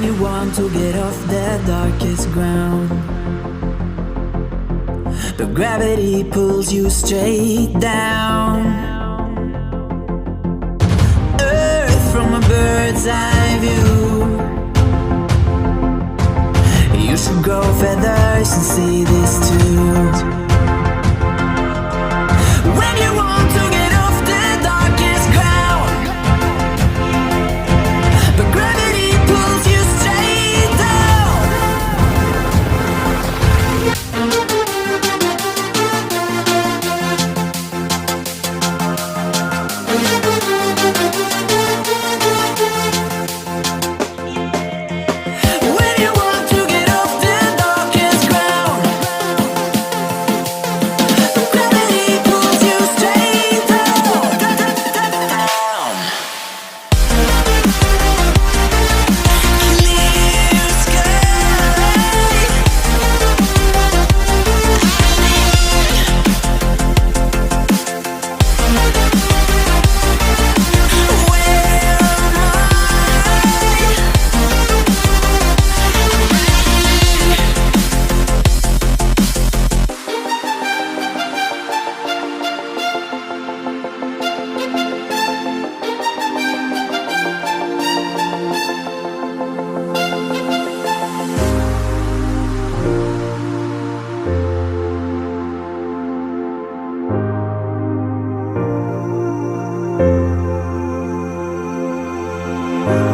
you want to get off the darkest ground, but gravity pulls you straight down. Earth from a bird's eye view. You should grow feathers and see this too. When you want to get off the darkest ground, but gravity pulls you straight down. When you want to get off the darkest ground, but gravity pulls you straight down. Clear sky.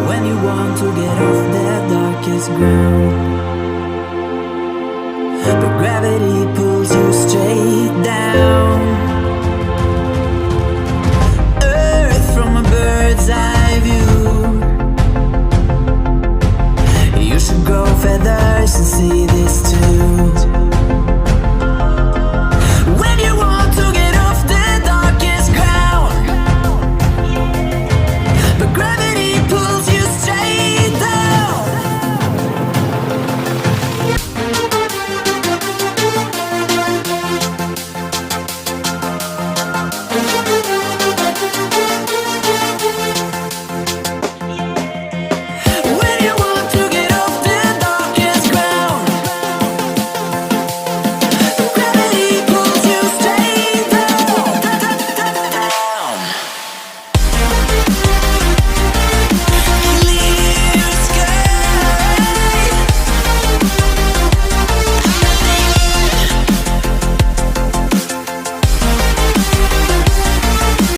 When you want to get off the darkest ground, but gravity